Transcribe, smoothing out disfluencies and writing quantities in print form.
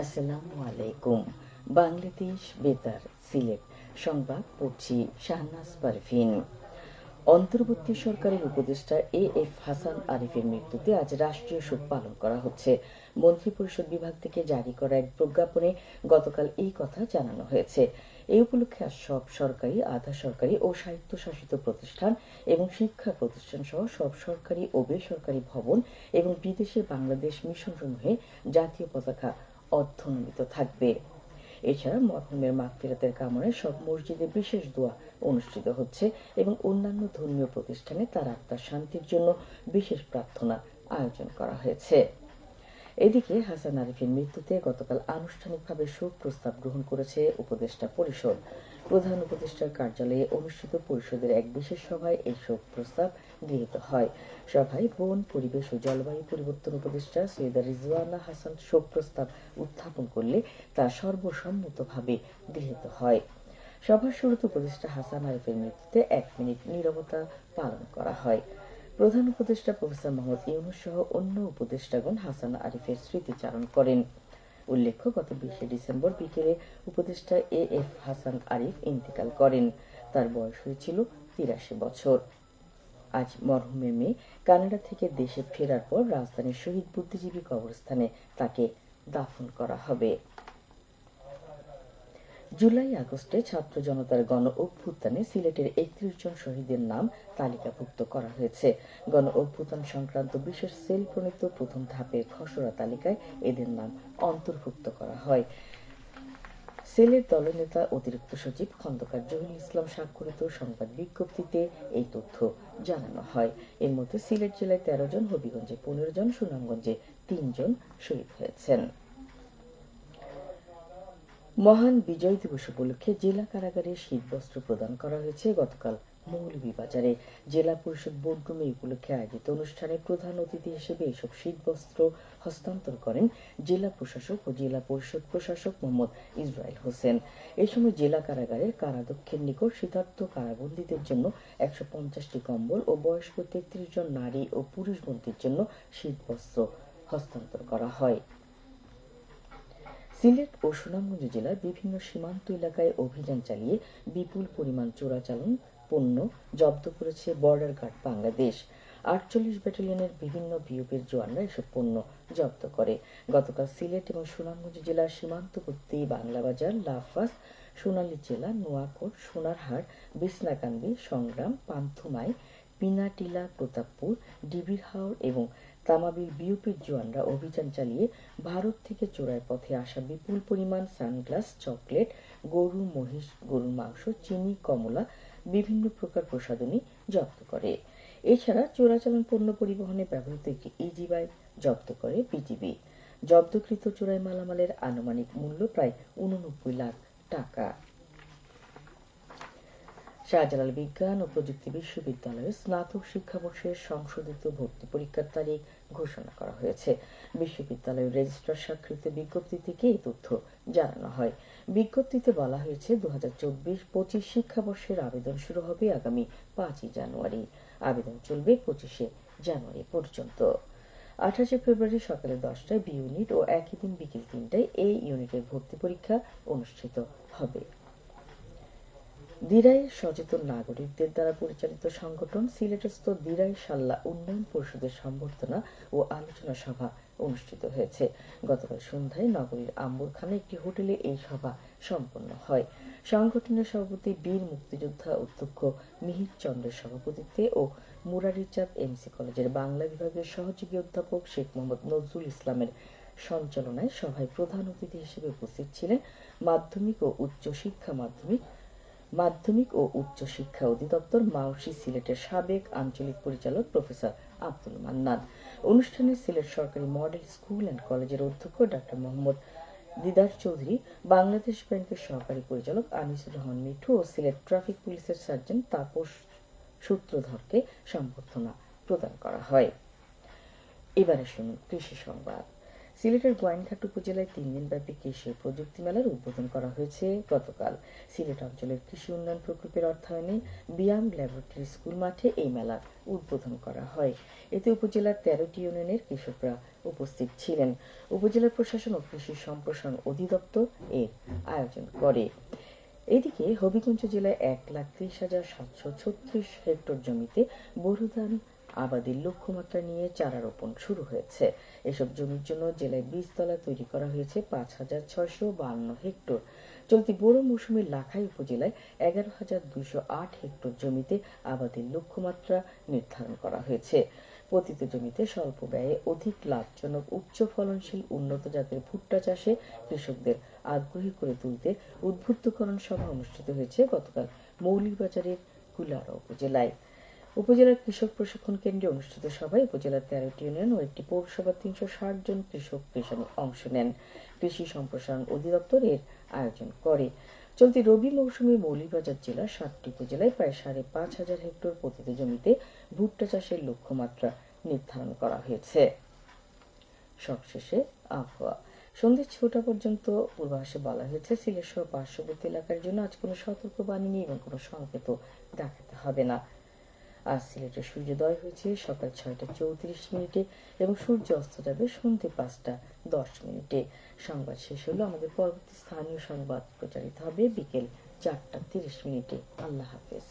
আসসালামু আলাইকুম। বাংলাদেশ বেতার সিলেট সংবাদ পড়ছি শাহনাজ পারভীন। অন্তর্বর্তী সরকারের উপদেষ্টা এ.এফ হাসান আরিফের মৃত্যুতে আজ রাষ্ট্রীয় শোক পালন করা হচ্ছে। মন্ত্রিপরিষদ বিভাগ থেকে জারি করা এক প্রজ্ঞাপনে গতকাল এই কথা জানানো হয়েছে। এই উপলক্ষে আজ সব সরকারি, আধা সরকারি ও স্বায়ত্তশাসিত প্রতিষ্ঠান এবং শিক্ষা প্রতিষ্ঠান সহ সব সরকারি ও বেসরকারি ভবন এবং বিদেশে বাংলাদেশ মিশনসমূহে জাতীয় পতাকা অর্ধনমিত থাকবে। এছাড়া মরহুমের মাগফিরাতের কামনায় সব মসজিদে বিশেষ দোয়া অনুষ্ঠিত হচ্ছে এবং অন্যান্য ধর্মীয় প্রতিষ্ঠানে তার আত্মার শান্তির জন্য বিশেষ প্রার্থনা আয়োজন করা হয়েছে। এদিকে হাসান আরিফের মৃত্যুতে গতকাল আনুষ্ঠানিকভাবে শোক প্রস্তাব গ্রহণ করেছে উপদেষ্টা পরিষদ। প্রধান উপদেষ্টার কার্যালয়ে অনুষ্ঠিত পরিষদের এক বিশেষ সভায় এই শোক প্রস্তাব গৃহীত হয়। সভায় বন, পরিবেশ ও জলবায়ু পরিবর্তন উপদেষ্টা সৈয়দা রিজওয়ানা হাসান শোক প্রস্তাব উত্থাপন করলে তা সর্বসম্মতভাবে গৃহীত হয়। সভার শুরুতে উপদেষ্টা হাসান আরিফের মৃত্যুতে 1 মিনিট নীরবতা পালন করা হয়। প্রধান উপদেষ্টা প্রফেসর মোহাম্মদ ইউনূস সহ অন্য উপদেষ্টাগণ হাসান আরিফের স্মৃতিচারণ করেন। উল্লেখ্য, গত 20 ডিসেম্বর বিকেলে উপদেষ্টা এ.এফ হাসান আরিফ ইন্তেকাল করেন। তার বয়স হয়েছিল 83 বছর। আজ মরহুমের মেয়ে কানাডা থেকে দেশে ফেরার পর রাজধানীর শহীদ বুদ্ধিজীবী কবরস্থানে তাকে দাফন করা হবে। জুলাই আগস্টে ছাত্র জনতার গণ অভ্যুত্থানে সিলেটের 31 জন শহীদের নাম তালিকাভুক্ত করা হয়েছে। গণ অভ্যুত্থান সংক্রান্ত বিশেষ সেল প্রণীত প্রথম ধাপের খসড়া তালিকায় এদের নাম অন্তর্ভুক্ত করা হয়। সেলের দলনেতা অতিরিক্ত সচিব খন্দকার জহিরুল ইসলাম স্বাক্ষরিত সংবাদ বিজ্ঞপ্তিতে এই তথ্য জানানো হয়। এর মধ্যে সিলেট জেলায় 13 জন, হবিগঞ্জে 15 জন, সুনামগঞ্জে 3 জন শহীদ হয়েছেন। মহান বিজয় দিবস উপলক্ষে জেলা কারাগারে শীতবস্ত্র প্রদান করা হয়েছে। গতকাল মৌলভীবাজারে জেলা পরিষদ বোর্ডরুমে এই উপলক্ষে আয়োজিত অনুষ্ঠানে প্রধান অতিথি হিসেবে এসব শীতবস্ত্র হস্তান্তর করেন জেলা প্রশাসক ও জেলা পরিষদ প্রশাসক মোহাম্মদ ইসরাইল হোসেন। এই সময় জেলা কারাগারের কারাধ্যক্ষের নিকট শীতার্ত কারাবন্দীদের জন্য 150টি কম্বল ও বয়স্ক 33 জন নারী ও পুরুষ বন্দীর জন্য শীতবস্ত্র হস্তান্তর করা হয়। সিলেট ও সুনামগঞ্জ জেলার বিভিন্ন সীমান্ত এলাকায় অভিযান চালিয়ে বিপুল পরিমাণ চোরাচালান পণ্য জব্দ করেছে বর্ডার গার্ড বাংলাদেশ। 48 ব্যাটালিয়নের বিভিন্ন বিওপির জওয়ানরা এসব পণ্য জব্দ করে। গতকাল সিলেট এবং সুনামগঞ্জ জেলার সীমান্তবর্তী বাংলাবাজার, লাফাস, সোনালী জেলা, নোয়াকোট, সোনারহাট, বিছনাকান্দি, সংগ্রাম, পান্থমাই, পিনাটিলা, প্রতাপপুর, ডিবির হাওর এবং তামাবিল বিওপির জওয়ানরা অভিযান চালিয়ে ভারত থেকে চোরাই পথে আসা বিপুল পরিমাণ সানগ্লাস, চকলেট, গরু, মহিষ, গরুর মাংস, চিনি, কমলা, বিভিন্ন প্রকার প্রসাধনী জব্দ করে। এছাড়া চোরাচালান পণ্য পরিবহনে ব্যবহৃত একটি ইজি বাইক জব্দ করে বিজিবি। জব্দকৃত চোরাই মালামালের আনুমানিক মূল্য প্রায় 89 লাখ টাকা। শাহজালাল বিজ্ঞান ও প্রযুক্তি বিশ্ববিদ্যালয়ের স্নাতক শিক্ষাবর্ষের সংশোধিত ভর্তি পরীক্ষার তারিখ ঘোষণা করা হয়েছে। বিশ্ববিদ্যালয়ের রেজিস্ট্রার স্বাক্ষরিত বিজ্ঞপ্তি থেকে এই তথ্য জানানো হয়। বিজ্ঞপ্তিতে বলা হয়েছে 2024-25 শিক্ষাবর্ষের আবেদন শুরু হবে আগামী 5 জানুয়ারি। আবেদন চলবে 25 জানুয়ারি পর্যন্ত। 28 ফেব্রুয়ারি সকালে 10টায় বি ইউনিট ও একই দিন বিকেল 3টায় এ ইউনিটের ভর্তি পরীক্ষা অনুষ্ঠিত হবে। দিরাই সচেতন নাগরিকদের দ্বারা পরিচালিত সংগঠন সিলেটস্থ দিরাই সাল্লা উন্নয়ন পরিষদের সম্বর্ধনা ও আলোচনা সভা অনুষ্ঠিত হয়েছে। গতকাল সন্ধ্যায় নগরীর আম্বরখানে একটি হোটেলে এই সভা সম্পন্ন হয়। সংগঠনের সভাপতি বীর মুক্তিযোদ্ধা অধ্যক্ষ মিহির চন্দ্রের সভাপতিত্বে ও মুরারিচাঁদ এমসি কলেজের বাংলা বিভাগের সহযোগী অধ্যাপক শেখ মোহাম্মদ নজরুল ইসলামের সঞ্চালনায় সভায় প্রধান অতিথি হিসেবে উপস্থিত ছিলেন মাধ্যমিক ও উচ্চ শিক্ষা অধিদপ্তর মাউসি সিলেটের সাবেক আঞ্চলিক পরিচালক প্রফেসর আব্দুল মান্নান। অনুষ্ঠানে সিলেট সরকারি মডেল স্কুল অ্যান্ড কলেজের অধ্যক্ষ ডাক্তার মোহাম্মদ দিদার চৌধুরী, বাংলাদেশ ব্যাংকের সহকারী পরিচালক আনিসুর রহমান মিঠু ও সিলেট ট্রাফিক পুলিশের সার্জেন্ট তাপস সূত্রধরকে সম্বর্ধনা প্রদান করা হয়। এবারে শুনুন কৃষি সংবাদ। সিলেটের গোয়াইনঘাট উপজেলায় 3 দিনব্যাপী কৃষি ও প্রযুক্তি মেলার উদ্বোধন করা হয়েছে গতকাল। সিলেট অঞ্চলের কৃষি উন্নয়ন প্রকল্পের অর্থায়নে বিয়াম ল্যাবরেটরি স্কুল মাঠে এই মেলার উদ্বোধন করা হয়। এতে উপজেলার 13টি ইউনিয়নের কৃষকরা উপস্থিত ছিলেন। উপজেলা প্রশাসন ও কৃষি সম্প্রসারণ অধিদপ্তর এর আয়োজন করে। এদিকে হবিগঞ্জ জেলায় 1,30,736 হেক্টর জমিতে বোরো ধান আবাদের লক্ষ্যমাত্রা নিয়ে চারা রোপণ শুরু হয়েছে। এসব জমির জন্য জেলায় বীজতলা তৈরি করা হয়েছে 5,652 হেক্টর। চলতি বোরো মৌসুমে লাখাই উপজেলায় 11,208 হেক্টর জমিতে আবাদের লক্ষ্যমাত্রা নির্ধারণ করা হয়েছে। পতিত জমিতে স্বল্প ব্যয়ে অধিক লাভজনক উচ্চ ফলনশীল উন্নত জাতের ভুট্টা চাষে কৃষকদের আগ্রহী করে তুলতে উদ্বুদ্ধকরণ সভা অনুষ্ঠিত হয়েছে গতকাল মৌলভীবাজারের কুলাউড়া উপজেলায়। উপজেলার কৃষক প্রশিক্ষণ কেন্দ্রে অনুষ্ঠিত সভায় উপজেলার 13টি ইউনিয়ন ও একটি পৌরসভার 360 জন কৃষক কৃষানি অংশ নেন। কৃষি সম্প্রসারণ অধিদপ্তর এর আয়োজন করে। চলতি রবি মৌসুমে মৌলভীবাজার জেলার 7টি উপজেলায় প্রায় 5,500 হেক্টর পতিত জমিতে ভুট্টা চাষের লক্ষ্যমাত্রা নির্ধারণ করা হয়েছে। সবশেষে আবহাওয়া। সন্ধ্যে 6টা পর্যন্ত পূর্বাভাসে বলা হয়েছে সিলেট সহ পার্শ্ববর্তী এলাকার জন্য আজ কোনো সতর্কবাণী নেই এবং কোনো সংকেতও দেখাতে হবে না। আজ সিলেটে সূর্যোদয় হয়েছে সকাল 6টা 34 মিনিটে এবং সূর্য অস্ত যাবে সন্ধ্যে 5টা 10 মিনিটে। সংবাদ শেষ হলো। আমাদের পরবর্তী স্থানীয় সংবাদ প্রচারিত হবে বিকেল 4টা 30 মিনিটে। আল্লাহ হাফেজ।